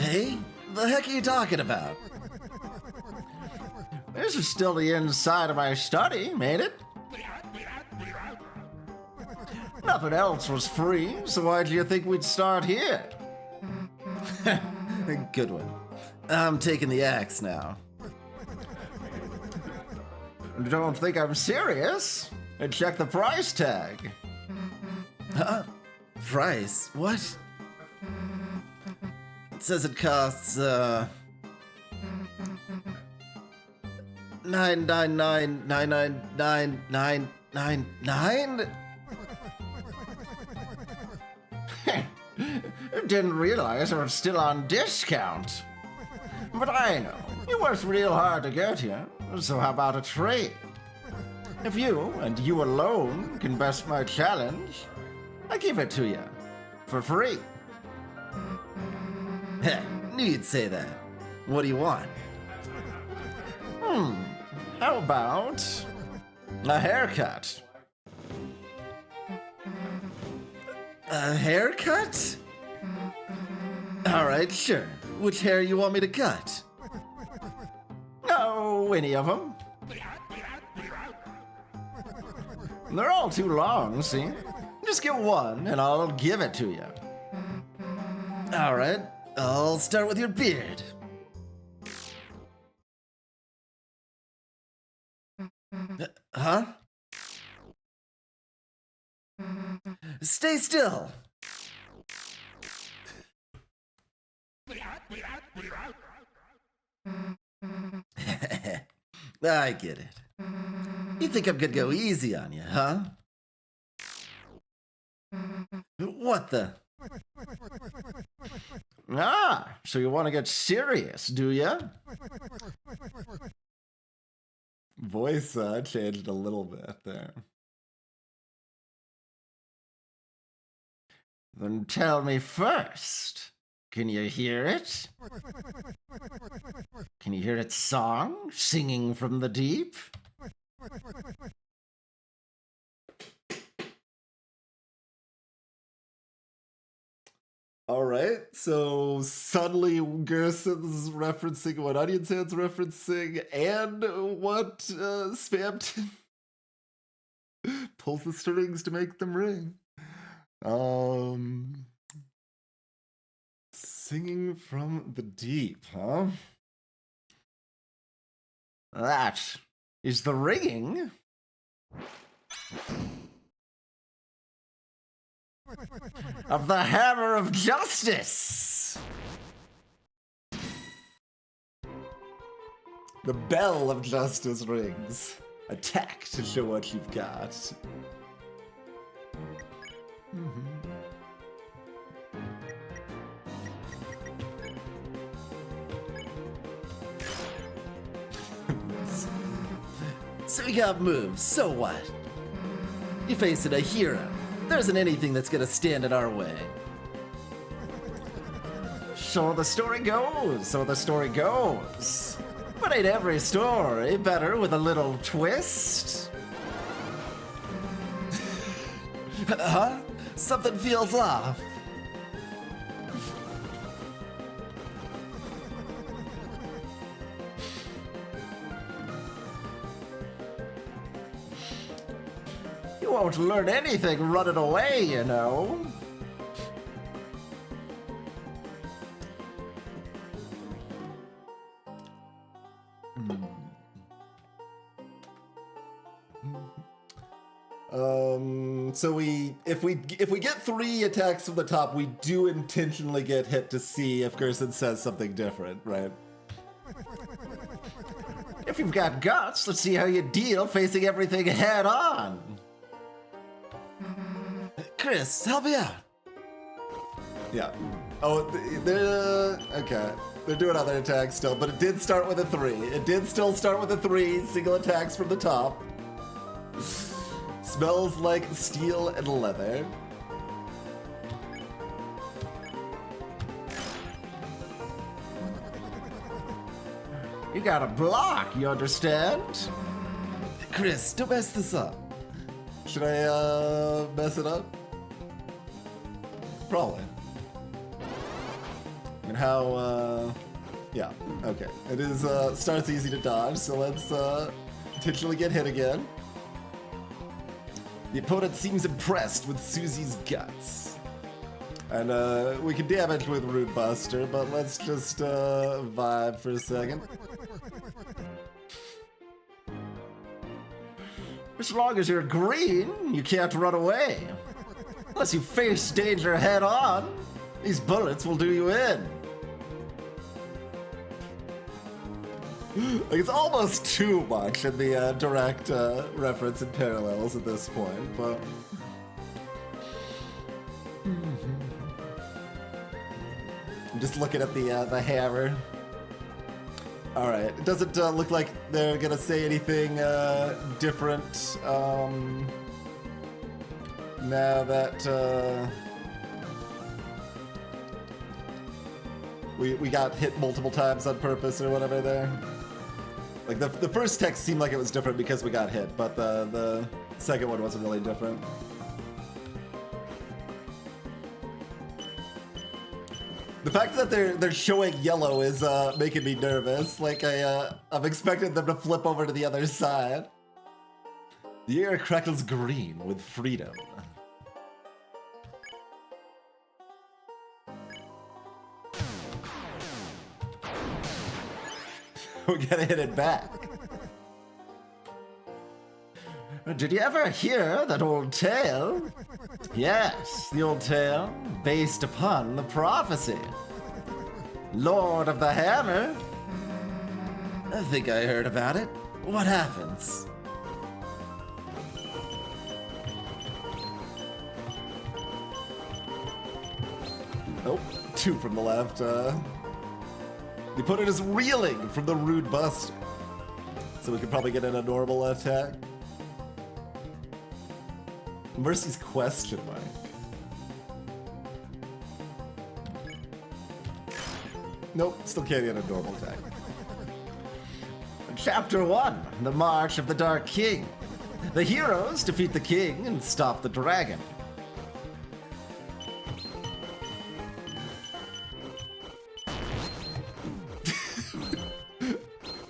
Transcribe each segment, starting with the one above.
Hey, the heck are you talking about? This is still the inside of my study, ain't it? Nothing else was free, so why do you think we'd start here? Good one. I'm taking the axe now. Don't think I'm serious? And check the price tag. Huh? Price? What? It says it costs, 999,999,999. Didn't realize it was still on discount. But I know, you worked real hard to get here, so how about a trade? If you, and you alone, can best my challenge, I give it to you, for free. Heh, knew you'd say that. What do you want? How about a haircut? A haircut? Alright, sure. Which hair you want me to cut? Oh, any of them. They're all too long, see? Just get one, and I'll give it to you. Alright, I'll start with your beard. Huh? Stay still. I get it. You think I'm gonna go easy on you, huh? What the? Ah, so you want to get serious, do ya? Voice changed a little bit there. Then tell me first. Can you hear it? Can you hear its song, singing from the deep? Alright, so suddenly Gerson's referencing what Onion Sand's referencing and what Spamton pulls the strings to make them ring. Singing from the deep, huh? That is the ringing of the Hammer of Justice. The bell of justice rings. Attack to show what you've got. So we got moves, so what? You're facing a hero. There isn't anything that's gonna stand in our way. So the story goes, so the story goes. But ain't every story better with a little twist? Huh? Something feels off. You won't learn anything running away, you know. So if we get 3 attacks from the top, we do intentionally get hit to see if Gerson says something different, right? If you've got guts, let's see how you deal facing everything head on. Chris, help me out. Yeah. Oh, okay. They're doing other attacks still, but it did start with a 3. It did still start with a 3 single attacks from the top. Smells like steel and leather. You gotta block, you understand? Chris, don't mess this up. Should I, mess it up? Probably. And how, yeah, okay. It is, starts easy to dodge, so let's, potentially get hit again. The opponent seems impressed with Susie's guts. And, we can damage with Root Buster, but let's just, vibe for a second. As long as you're green, you can't run away. Unless you face danger head on, these bullets will do you in. Like, it's almost too much in the direct reference and parallels at this point, but... I'm just looking at the hammer. Alright, it doesn't look like they're gonna say anything different now that we got hit multiple times on purpose or whatever there. Like, the first text seemed like it was different because we got hit, but the second one wasn't really different. The fact that they're showing yellow is making me nervous. Like, I've expected them to flip over to the other side. The air crackles green with freedom. We gotta hit it back. Did you ever hear that old tale? Yes, the old tale based upon the prophecy. Lord of the Hammer? I think I heard about it. What happens? Oh, two from the left. The opponent is reeling from the Rude Buster. So we could probably get in a normal attack. Mercy's question mark. Nope, still can't get a normal attack. Chapter 1, The March of the Dark King. The heroes defeat the king and stop the dragon.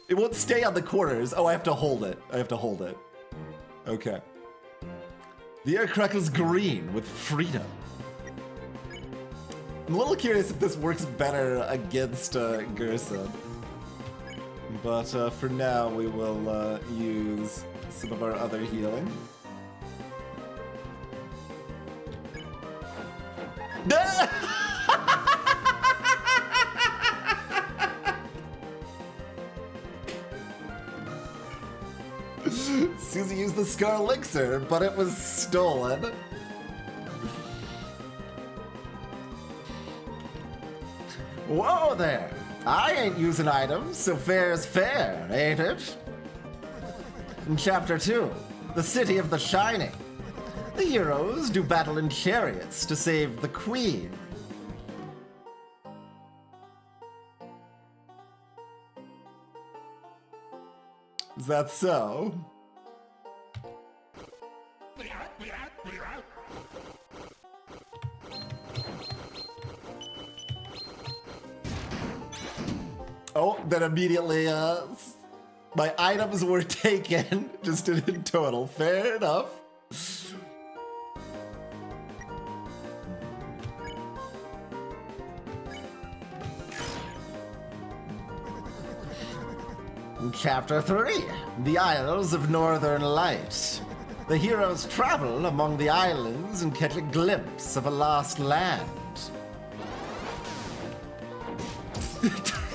It won't stay on the corners. Oh, I have to hold it. I have to hold it. Okay. The air crackles green with freedom. I'm a little curious if this works better against Gerson. But for now, we will use some of our other healing. Susie used the Scar Elixir, but it was stolen. Whoa there! I ain't using items, so fair's fair, ain't it? In Chapter 2, The City of the Shining. The heroes do battle in chariots to save the queen. Is that so? Oh, then immediately, my items were taken, just in total. Fair enough. Chapter 3, The Isles of Northern Light. The heroes travel among the islands and catch a glimpse of a lost land.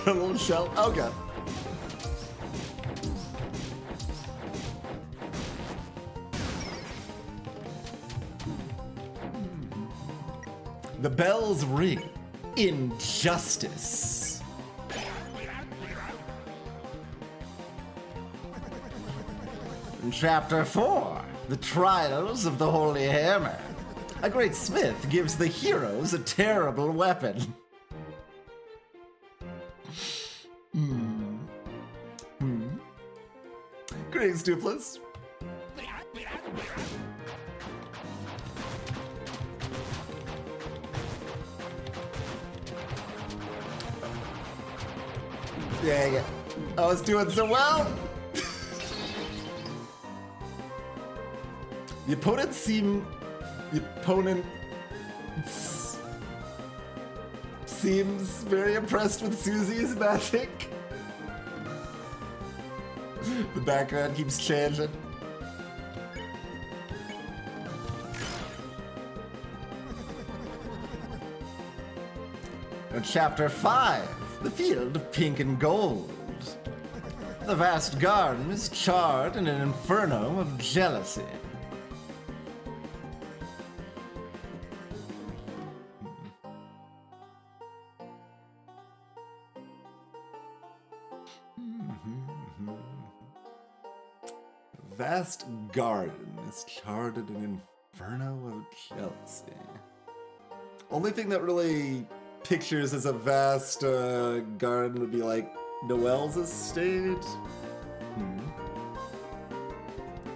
Little shell. Oh god. The bells ring. Injustice. In Chapter 4, The Trials of the Holy Hammer. A great smith gives the heroes a terrible weapon. Greetings, Duplas. Dang it. I was doing so well. The opponent seems very impressed with Susie's magic. The background keeps changing. Chapter 5, The Field of Pink and Gold. The vast garden is charred in an inferno of jealousy. Vast garden is charred in an inferno of jealousy. Only thing that really pictures as a vast garden would be like Noelle's estate.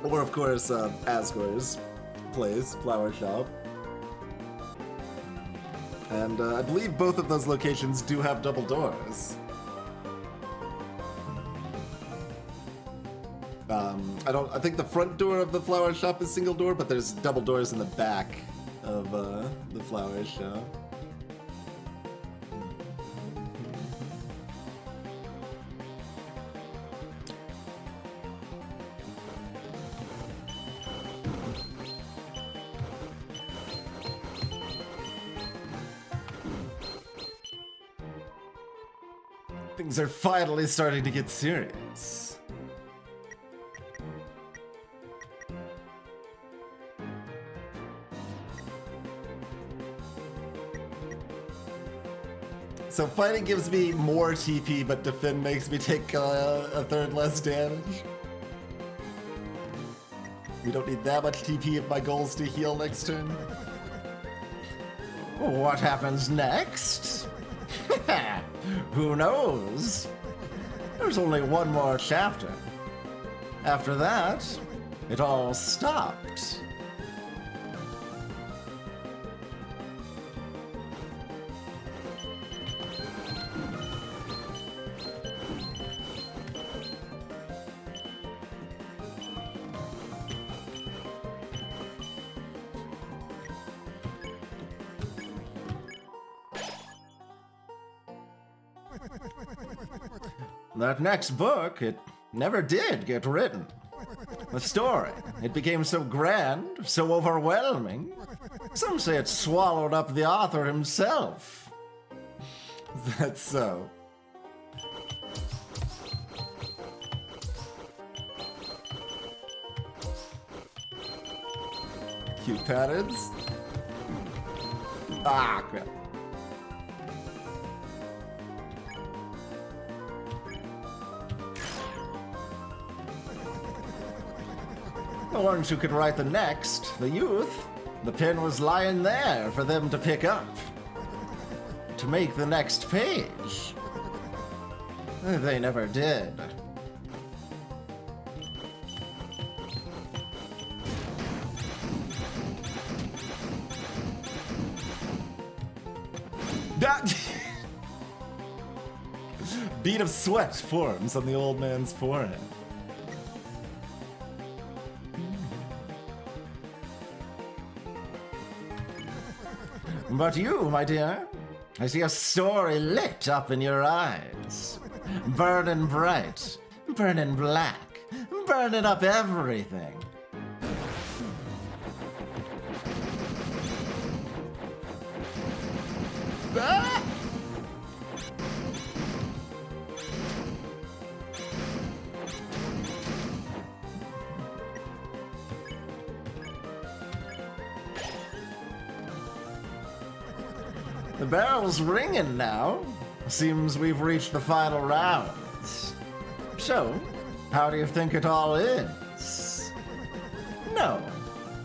Or of course Asgore's place, flower shop. And I believe both of those locations do have double doors. I think the front door of the flower shop is single door, but there's double doors in the back of the flower shop. Things are finally starting to get serious. So fighting gives me more TP, but defend makes me take a third less damage. We don't need that much TP if my goal is to heal next turn. What happens next? Who knows? There's only one more chapter. After that, it all stopped. That next book, it never did get written. The story, it became so grand, so overwhelming. Some say it swallowed up the author himself. That's so. Cute patterns. Ah, crap. The ones who could write the next, the youth, the pen was lying there for them to pick up. To make the next page. They never did. That bead of sweat forms on the old man's forehead. But you, my dear, I see a story lit up in your eyes. Burning bright, burning black, burning up everything. Ah! The bell's ringing now. Seems we've reached the final rounds. So, how do you think it all ends? No.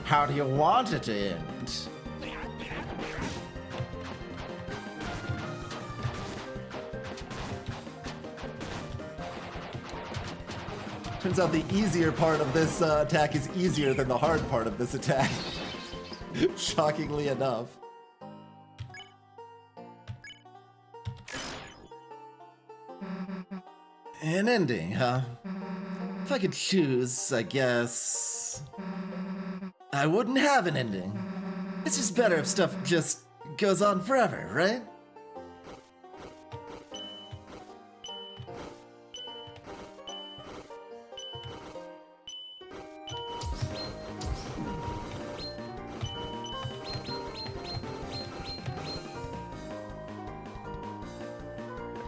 How do you want it to end? Turns out the easier part of this attack is easier than the hard part of this attack. Shockingly enough. An ending, huh? If I could choose, I guess... I wouldn't have an ending. It's just better if stuff just goes on forever, right?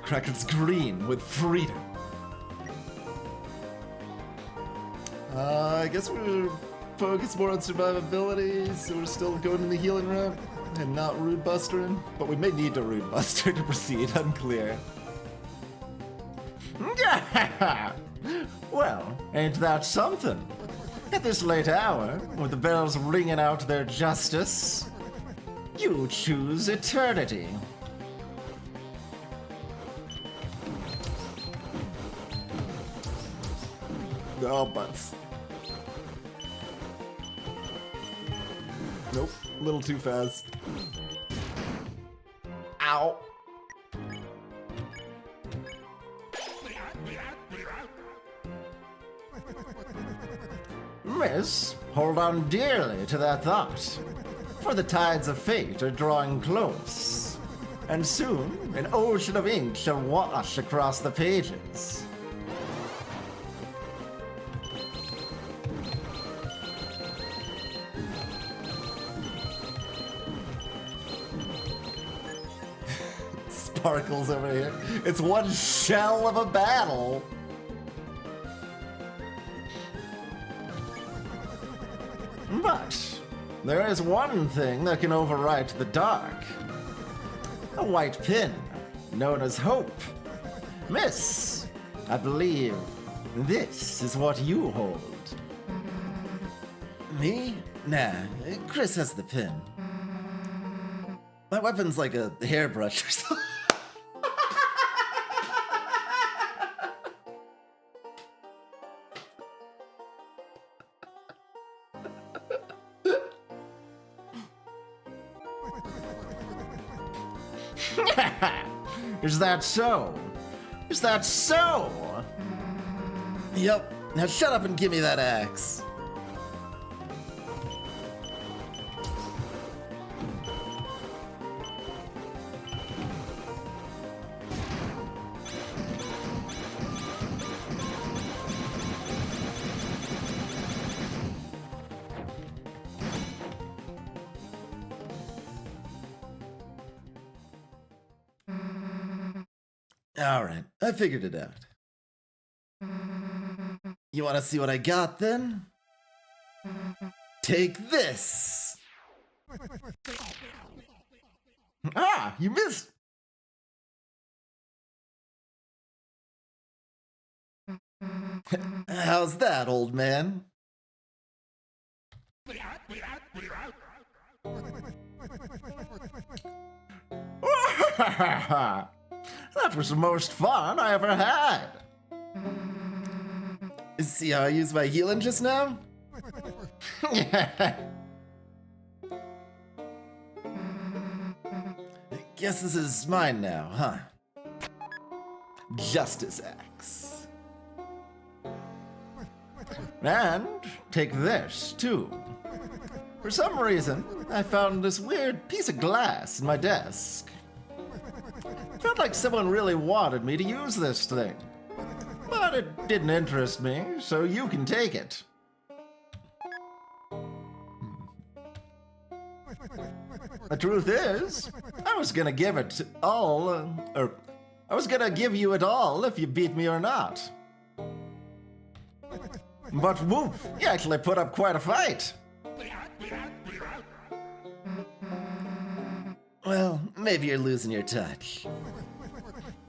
Kraken's green with freedom. I guess we're focused more on survivability, so we're still going in the healing route and not Rude Bustering. But we may need to Rude Buster to proceed, unclear. Well, ain't that something? At this late hour, with the bells ringing out their justice, you choose eternity. Oh, butts. Nope, a little too fast. Ow. Miss, hold on dearly to that thought, for the tides of fate are drawing close, and soon an ocean of ink shall wash across the pages. Sparkles over here. It's one shell of a battle. But there is one thing that can overwrite the dark. A white pin, known as hope. Miss, I believe this is what you hold. Me? Nah, Chris has the pin. My weapon's like a hairbrush or something. Is that so? Is that so? Yep. Now shut up and give me that axe. Alright, I figured it out. You want to see what I got then? Take this! Ah, you missed! How's that, old man? That was the most fun I ever had. See how I used my healing just now? Guess this is mine now, huh? Justice Axe. And take this, too. For some reason, I found this weird piece of glass in my desk. Felt like someone really wanted me to use this thing. But it didn't interest me, so you can take it. The truth is, I was gonna give it all, I was gonna give you it all if you beat me or not. But woof, you actually put up quite a fight. Well, maybe you're losing your touch.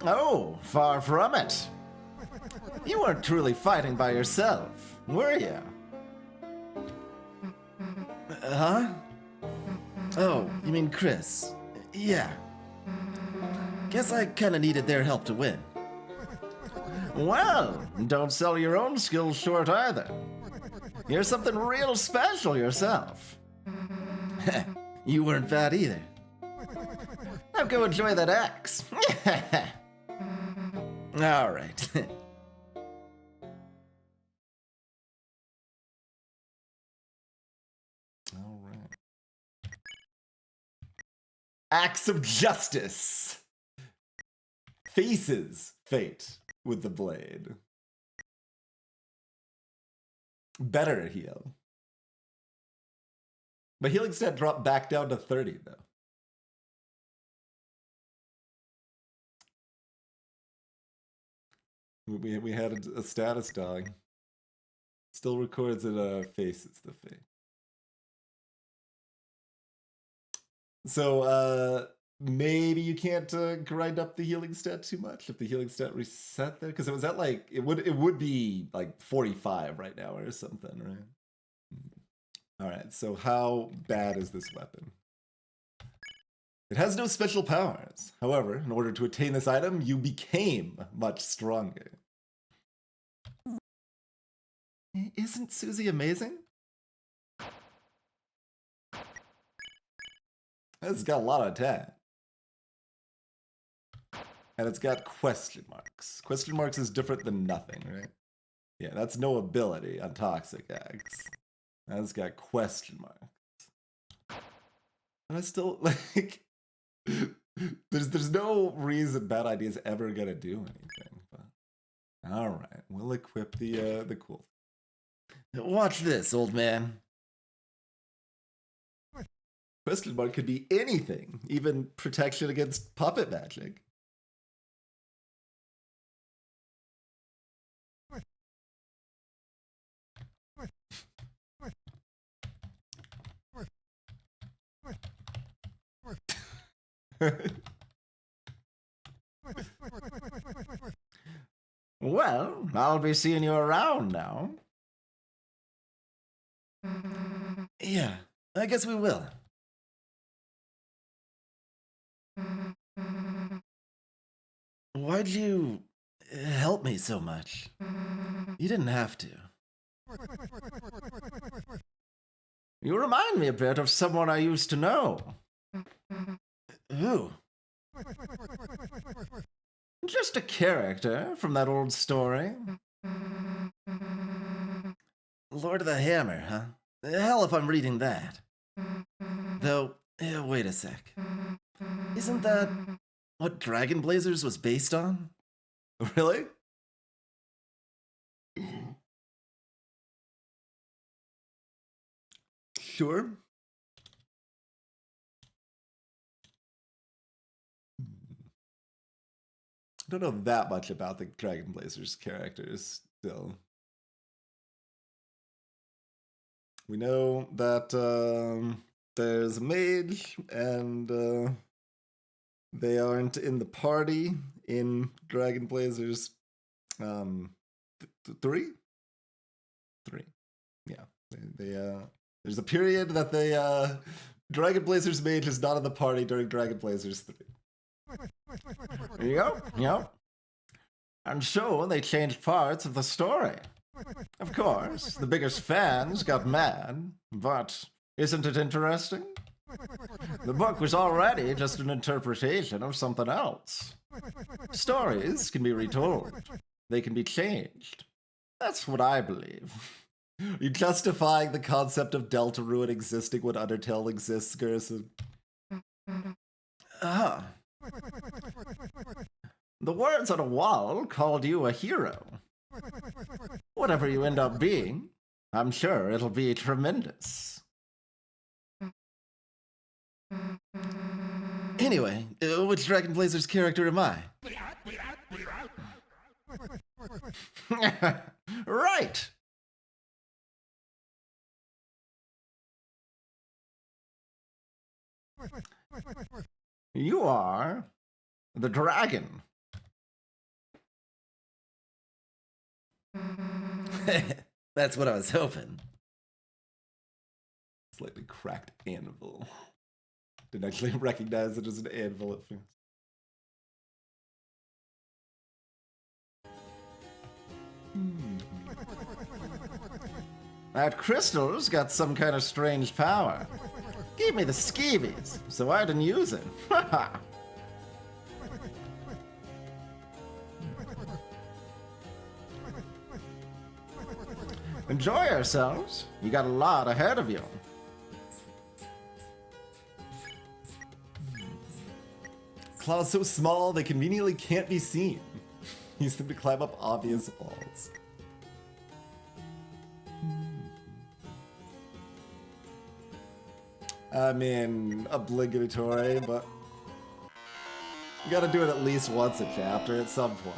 Oh, far from it. You weren't truly fighting by yourself, were you? Huh? Oh, you mean Chris? Yeah. Guess I kinda needed their help to win. Well, don't sell your own skills short either. You're something real special yourself. You weren't bad either. Now go enjoy that axe. Alright. Acts of justice. Faces fate with the blade. Better heal. My healing stat dropped back down to 30 though. We had a status dog. Still records it faces the fate. So maybe you can't grind up the healing stat too much if the healing stat reset there, because it was at like it would be like 45 right now or something, right? All right, so how bad is this weapon? It has no special powers. However, in order to attain this item, you became much stronger. Isn't Susie amazing? It's got a lot of attack. And it's got question marks. Question marks is different than nothing, right? Yeah, that's no ability on Toxic X. That's got question marks. And I still, like... there's no reason Bad Idea is ever gonna do anything. But alright, we'll equip the cool thing. Watch this, old man. Question mark could be anything, even protection against puppet magic. Well, I'll be seeing you around now. Yeah, I guess we will. Why'd you help me so much? You didn't have to. You remind me a bit of someone I used to know. Who? Just a character from that old story. Lord of the Hammer, huh? Hell if I'm reading that. Though, wait a sec. Isn't that what Dragon Blazers was based on? Really? Sure. I don't know that much about the Dragon Blazers characters still. We know that there's a mage and they aren't in the party in Dragon Blazers 3? 3. Yeah. There's a period that they Dragon Blazers mage is not in the party during Dragon Blazers 3. Yep. And so they changed parts of the story. Of course, the biggest fans got mad, but isn't it interesting? The book was already just an interpretation of something else. Stories can be retold. They can be changed. That's what I believe. You're justifying the concept of Deltarune existing when Undertale exists, Gerson. Ah. The words on a wall called you a hero. Whatever you end up being, I'm sure it'll be tremendous. Anyway, which Dragon Blazers character am I? Right! You are the dragon. That's what I was hoping. Slightly cracked anvil. Didn't actually recognize it as an anvil at first. That crystal's got some kind of strange power. Gave me the skeevies, so I didn't use it. Enjoy yourselves. You got a lot ahead of you. claws so small they conveniently can't be seen. Use them to climb up obvious walls. I mean, obligatory, but you gotta do it at least once a chapter at some point.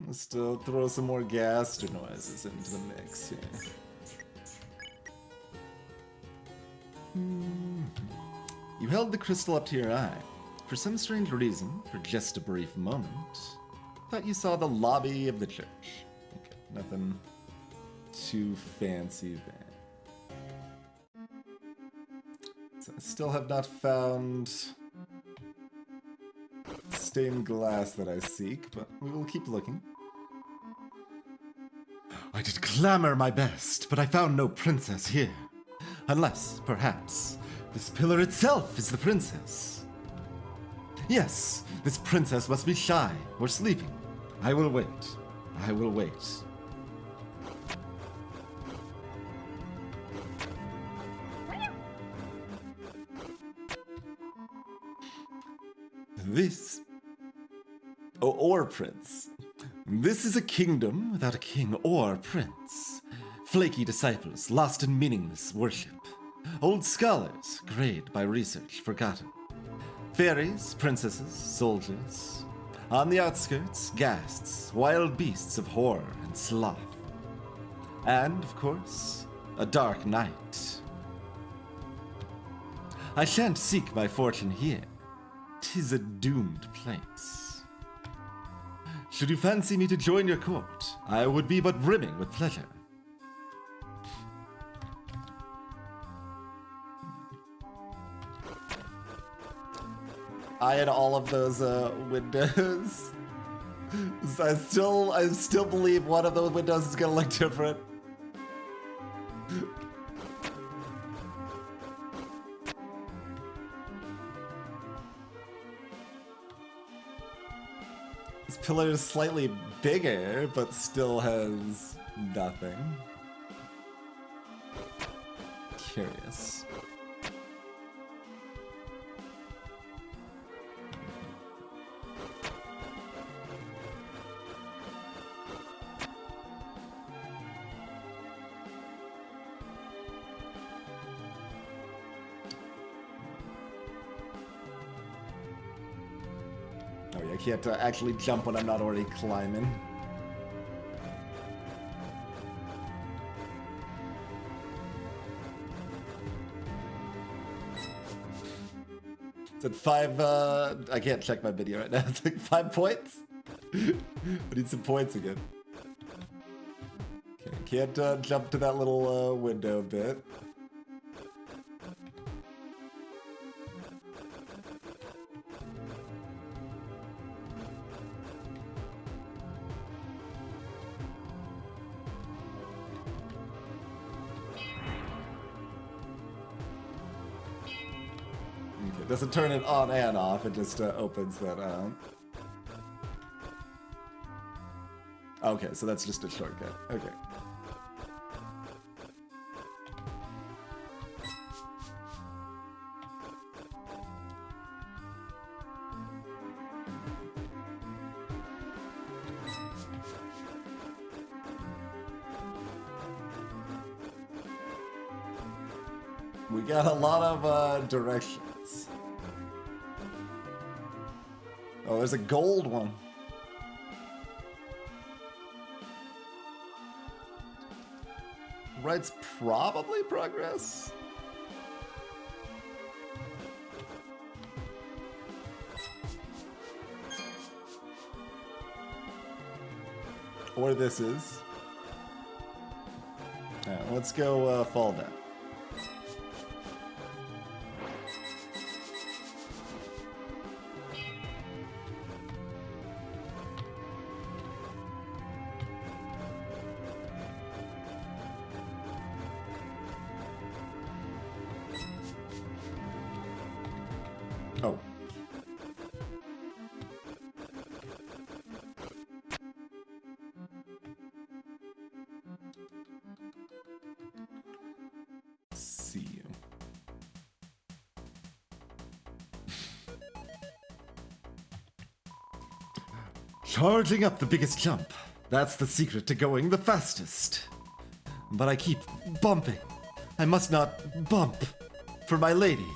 Let's throw some more gaster noises into the mix here. You held the crystal up to your eye. For some strange reason, for just a brief moment, thought you saw the lobby of the church. Okay, nothing too fancy there. So I still have not found stained glass that I seek, but we will keep looking. I did clamor my best, but I found no princess here. Unless, perhaps, this pillar itself is the princess. Yes, this princess must be shy or sleeping. I will wait. I will wait. This... Oh, or prince. This is a kingdom without a king or prince. Flaky disciples lost in meaningless worship. Old scholars, grayed by research, forgotten. Fairies, princesses, soldiers. On the outskirts, ghasts, wild beasts of horror and sloth. And, of course, a dark night. I shan't seek my fortune here. 'Tis a doomed place. Should you fancy me to join your court, I would be but brimming with pleasure. I had all of those windows. I still believe one of those windows is gonna look different. This pillar is slightly bigger, but still has nothing. Curious. Oh yeah, I can't actually jump when I'm not already climbing. It's at 5, I can't check my video right now. It's like 5 points? I need some points again. Okay, can't jump to that little window bit. It doesn't turn it on and off, it just opens that out. Okay, so that's just a shortcut. Okay. We got a lot of directions. Oh, there's a gold one. Right's probably progress. Or this is. Alright, let's go fall down. Oh. See you. Charging up the biggest jump. That's the secret to going the fastest. But I keep bumping. I must not bump. For my lady.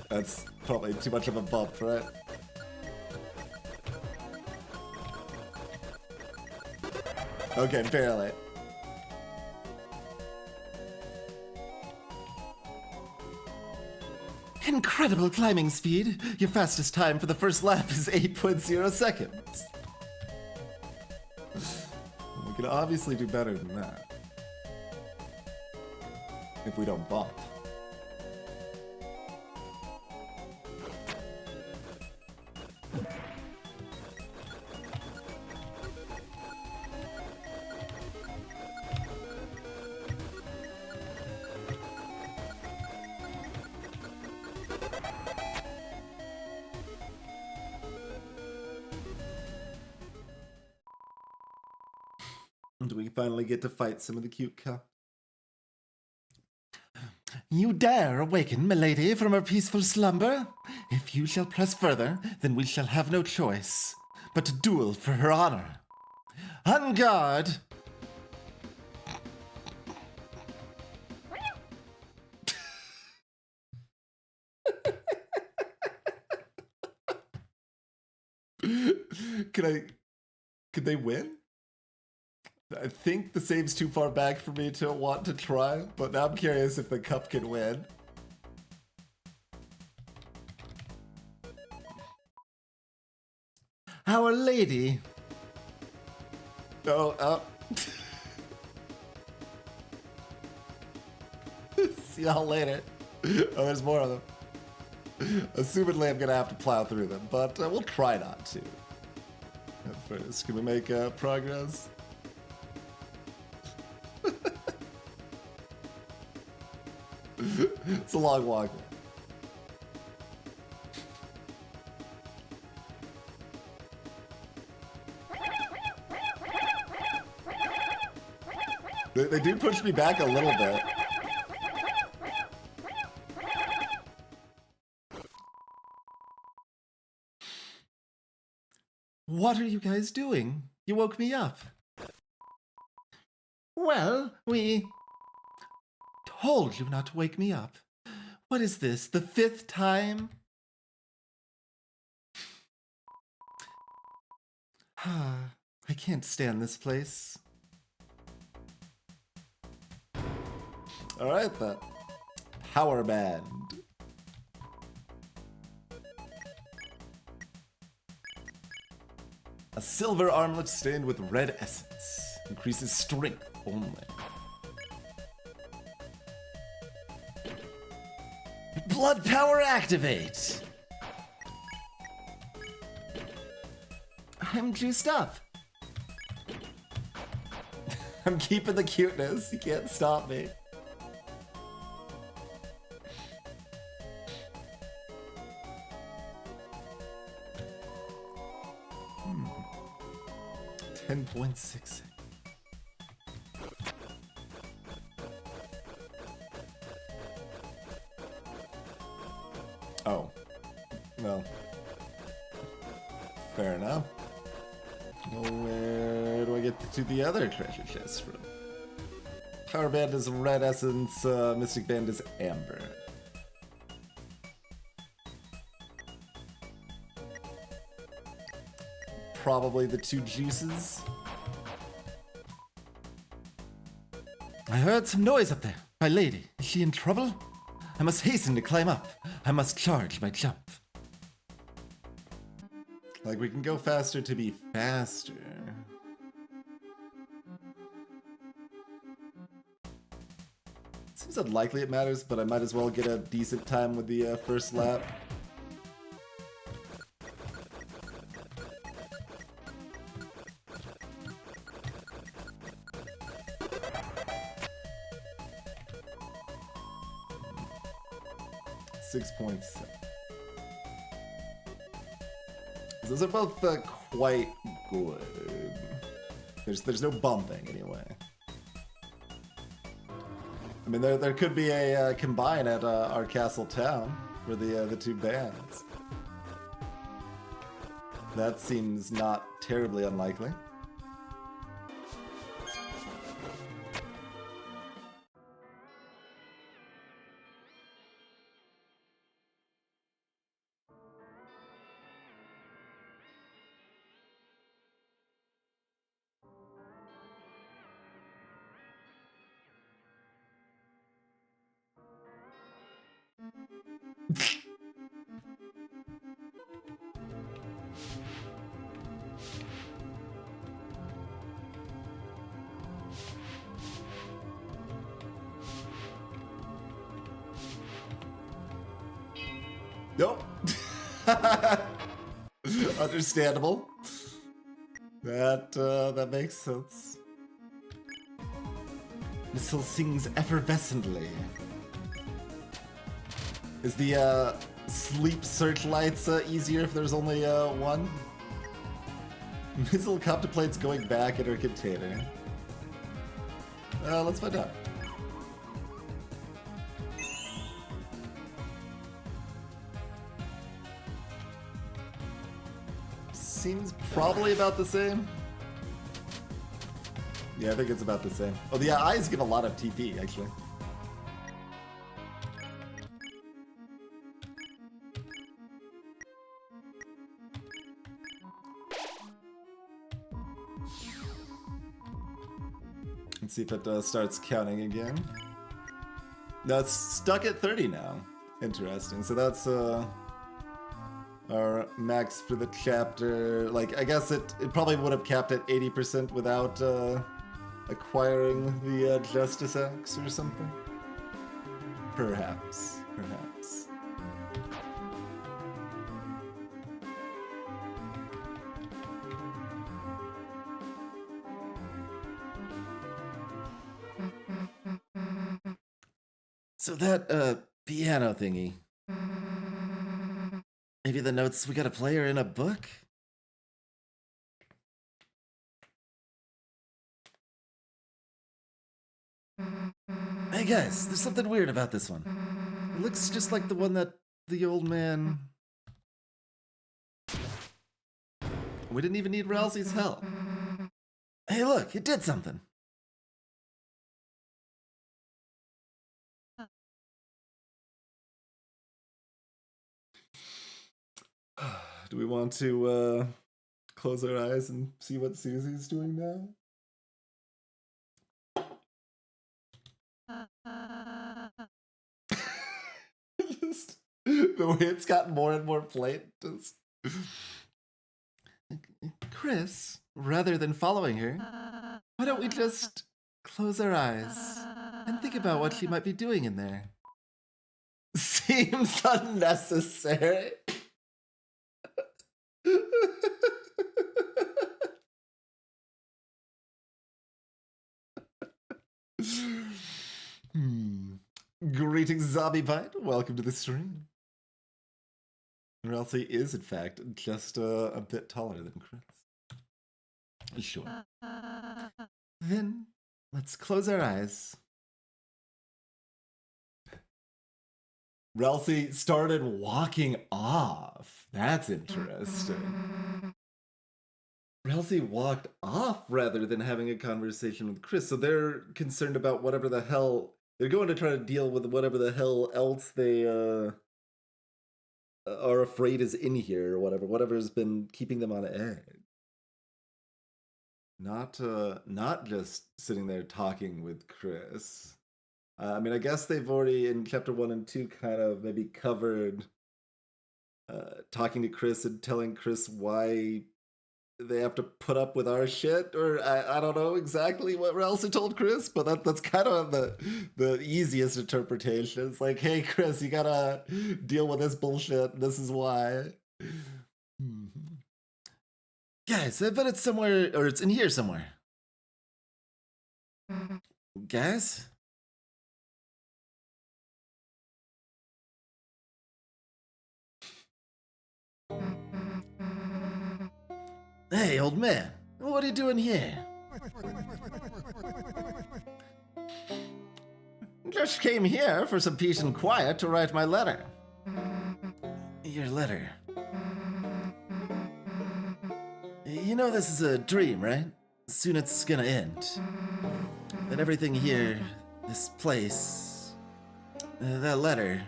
That's probably too much of a bump, right? Okay, barely. Incredible climbing speed. Your fastest time for the first lap is 8.0 seconds. We can obviously do better than that. If we don't bump. Do we finally get to fight some of the cute cup? You dare awaken milady from her peaceful slumber? If you shall press further, then we shall have no choice but to duel for her honor. On guard! Could they win? I think the save's too far back for me to want to try, but now I'm curious if the cup can win. Our Lady. Oh. See y'all later. Oh, there's more of them. Assumedly, I'm gonna have to plow through them, but we'll try not to. First, can we make progress? It's a long walk. They do push me back a little bit. What are you guys doing? You woke me up. Well, we told you not to wake me up. What is this, the 5th time? I can't stand this place. Alright then. Power Band. A silver armlet stained with red essence. Increases strength only. Blood power activate! I'm juiced up. I'm keeping the cuteness. You can't stop me. Hmm. 10.6. Oh. Well. Fair enough. Well, where do I get to the other treasure chest from? Power Band is red essence, Mystic Band is amber. Probably the 2 juices. I heard some noise up there. My lady, is she in trouble? I must hasten to climb up. I must charge my jump. Like, we can go faster to be faster. Seems unlikely it matters, but I might as well get a decent time with the first lap. Those are both quite good. There's no bumping anyway. I mean, there could be a combine at our castle town for the two bands. That seems not terribly unlikely. Nope. Understandable. That makes sense. Missile sings effervescently. Is the sleep searchlights easier if there's only one? Missile contemplates going back in her container. Let's find out. Seems probably about the same. Yeah, I think it's about the same. Oh, the eyes give a lot of TP, actually. Let's see if it starts counting again. No, it's stuck at 30 now. Interesting. So that's our max for the chapter. Like, I guess it probably would have capped at 80% without acquiring the Justice Axe or something. Perhaps. So that piano thingy. Maybe the notes we gotta play are in a book? Hey guys, there's something weird about this one. It looks just like the one that the old man... We didn't even need Ralsei's help. Hey look, it did something. Do we want to close our eyes and see what Susie's doing now? Just the way it's gotten more and more plain. Chris, rather than following her, why don't we just close our eyes and think about what she might be doing in there? Seems unnecessary. Greetings, Zombie Bite. Welcome to the stream. Ralsei is, in fact, just a bit taller than Chris. Sure. Then, let's close our eyes. Ralsei started walking off. That's interesting. Ralsei walked off rather than having a conversation with Chris. So they're concerned about whatever the hell... They're going to try to deal with whatever the hell else they are afraid is in here, or whatever's been keeping them on edge. Not just sitting there talking with Chris. I mean, I guess they've already, in chapter 1 and 2, kind of maybe covered talking to Chris and telling Chris why they have to put up with our shit, or I don't know exactly what Ralsei told Chris, but that's kind of the easiest interpretation. It's like, hey Chris, you gotta deal with this bullshit, this is why. Guys, I bet it's somewhere, or it's in here somewhere. Guys? Hey, old man, what are you doing here? Just came here for some peace and quiet to write my letter. Your letter. You know this is a dream, right? Soon it's gonna end. That everything here, this place, that letter.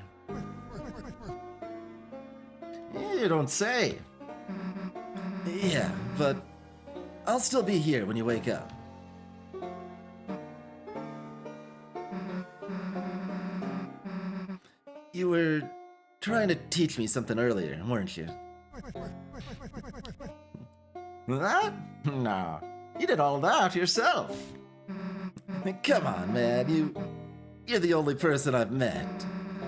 You don't say. Yeah, but I'll still be here when you wake up. You were trying to teach me something earlier, weren't you? That? No. You did all that yourself. Come on, man. You're the only person I've met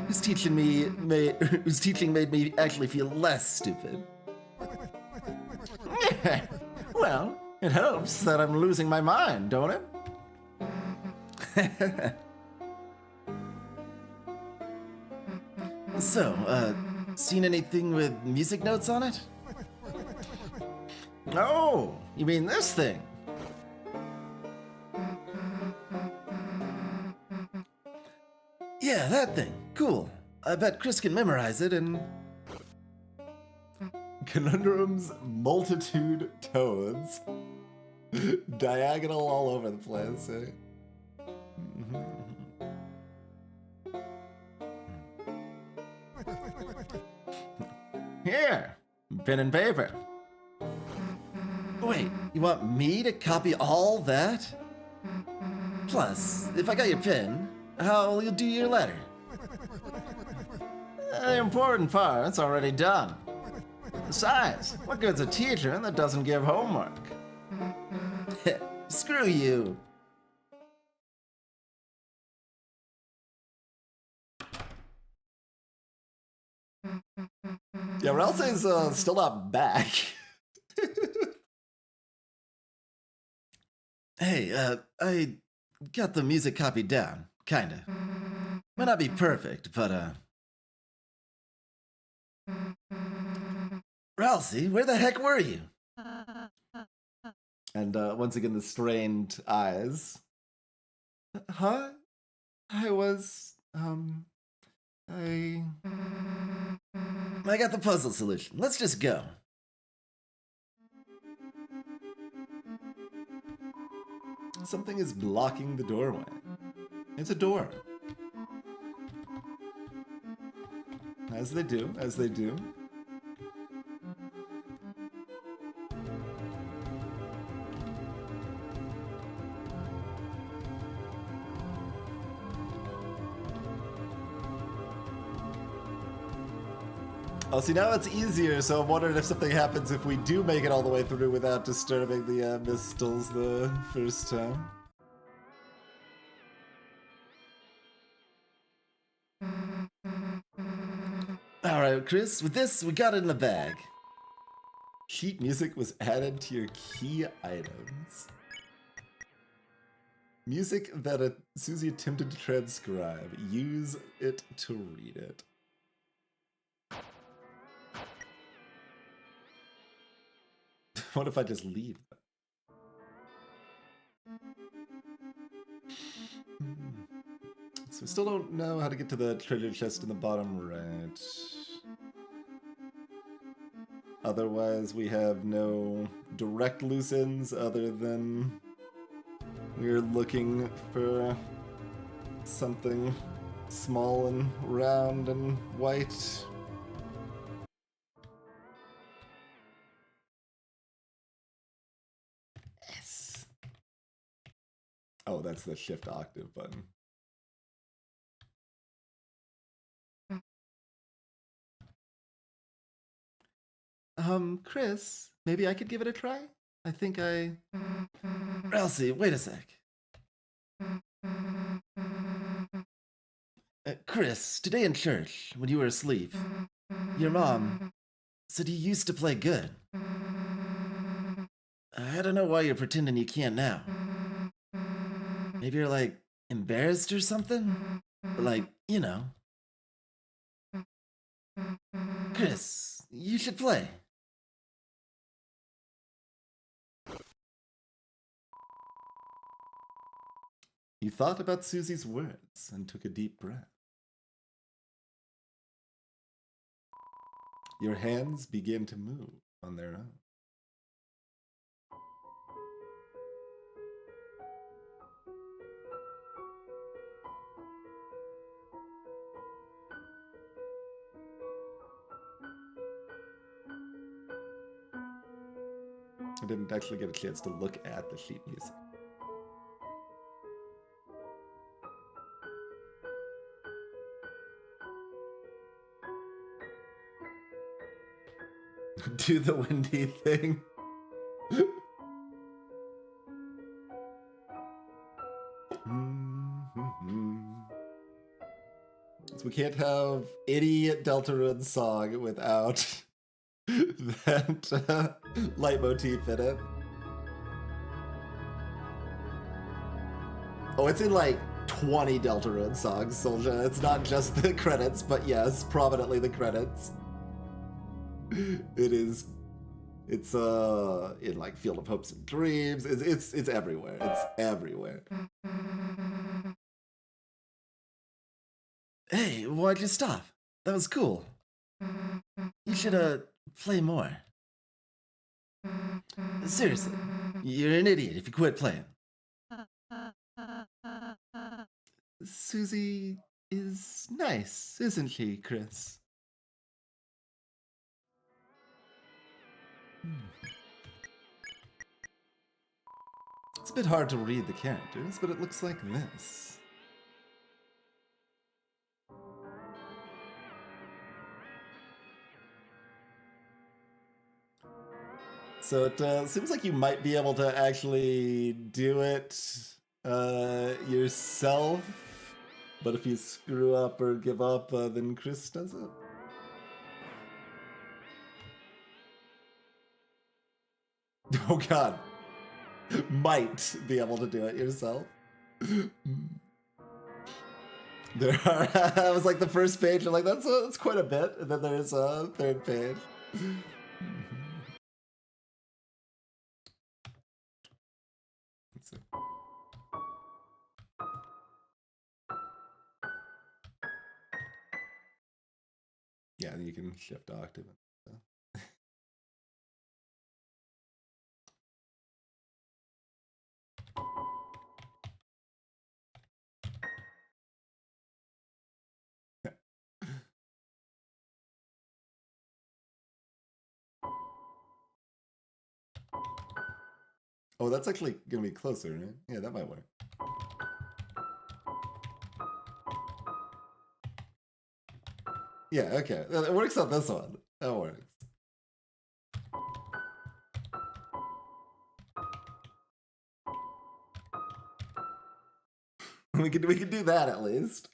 whose teaching made me actually feel less stupid. Well, it helps that I'm losing my mind, don't it? So, seen anything with music notes on it? Oh, you mean this thing? Yeah, that thing. Cool. I bet Chris can memorize it and... Conundrum's multitude toads. Diagonal all over the place, eh? Here, pen and paper. Wait, you want me to copy all that? Plus, if I got your pen, how'll you do your letter? The important part's already done. Besides, what good's a teacher that doesn't give homework? Screw you. Yeah, Ralsei's still not back. Hey, I got the music copied down, kinda. Might not be perfect, but Ralsei, where the heck were you? And once again, the strained eyes. Huh? I was, I got the puzzle solution. Let's just go. Something is blocking the doorway. It's a door. As they do, as they do. Oh, see, now it's easier, so I'm wondering if something happens if we do make it all the way through without disturbing the mistles the first time. Alright, Chris, with this, we got it in the bag. Sheet music was added to your key items. Music that Susie attempted to transcribe. Use it to read it. What if I just leave? So we still don't know how to get to the treasure chest in the bottom right. Otherwise, we have no direct loose ends other than we're looking for something small and round and white. Yes. Oh, that's the shift octave button. Chris, maybe I could give it a try? I think I... Ralsei, wait a sec. Chris, today in church, when you were asleep, your mom said you used to play good. I don't know why you're pretending you can't now. Maybe you're, like, embarrassed or something? Like, you know. Chris, you should play. You thought about Susie's words and took a deep breath. Your hands began to move on their own. I didn't actually get a chance to look at the sheet music. Do the windy thing. So we can't have any Deltarune song without that leitmotif in it. Oh, it's in like 20 Deltarune songs, Solja. It's not just the credits, but yes, prominently the credits. It's in like Field of Hopes and Dreams. It's everywhere. It's everywhere. Hey, why'd you stop? That was cool. You should play more. Seriously, you're an idiot if you quit playing. Susie is nice, isn't she, Chris? It's a bit hard to read the characters, but it looks like this. So it seems like you might be able to actually do it yourself, but if you screw up or give up, then Chris does it. Oh god. Might be able to do it yourself. There are, I was like the first page, I'm like, that's quite a bit, and then there's a third page. Let's see. Yeah, you can shift octave and stuff. Oh, that's actually gonna be closer, right? Yeah, that might work. Yeah, okay. It works on this one. That works. We can do that at least.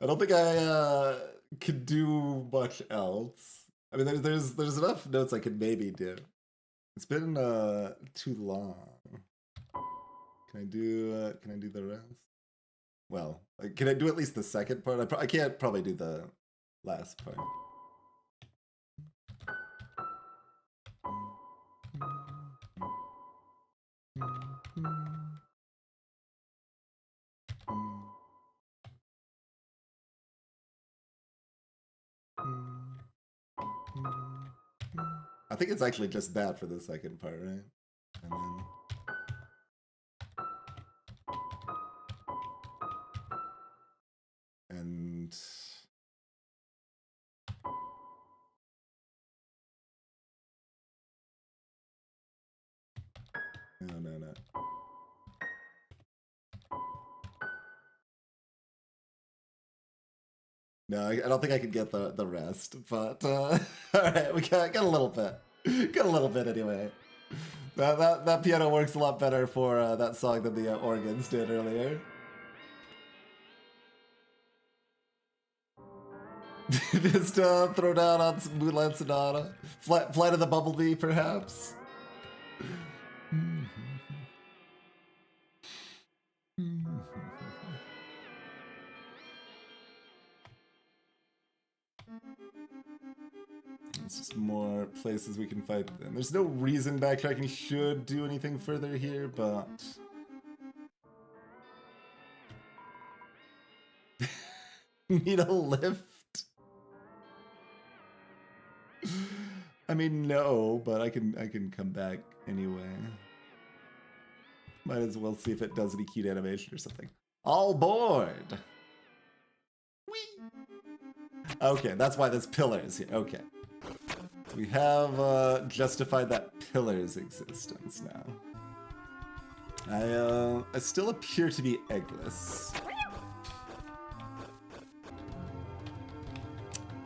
I don't think I could do much else. I mean, there's enough notes I could maybe do. It's been too long. Can I do the rest? Well, can I do at least the second part? I can't probably do the last part. I think it's actually just that for the second part, right? And then... And... No. No, I don't think I could get the rest, but all right, we got a little bit. Got a little bit anyway. That piano works a lot better for that song than the organs did earlier. Just throw down on some Moonlight Sonata. Flight of the Bumblebee, perhaps? There's just more places we can fight them. There's no reason backtracking should do anything further here, but... Need a lift? I mean, no, but I can come back anyway. Might as well see if it does any cute animation or something. All board! Whee! Okay, that's why there's pillars here. Okay. We have justified that pillar's existence now. I still appear to be eggless.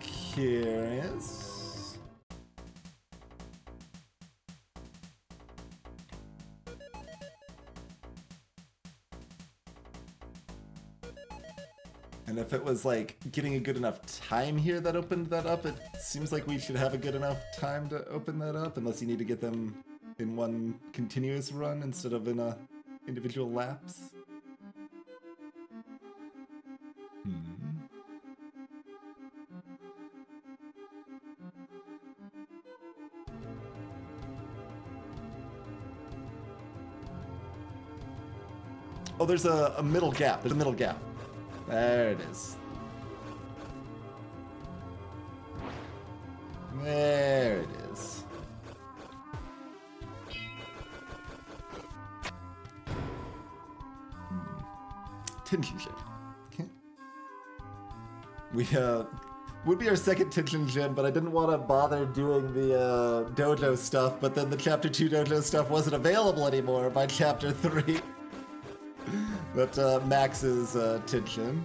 Curious. And if it was like getting a good enough time here that opened that up, it seems like we should have a good enough time to open that up, unless you need to get them in one continuous run instead of in a individual lapse. Oh, there's a middle gap. There's a middle gap. There it is. There it is. Tension gem. Okay. We would be our second tension gem, but I didn't want to bother doing the dojo stuff, but then the chapter 2 dojo stuff wasn't available anymore by chapter 3. That maxes tension.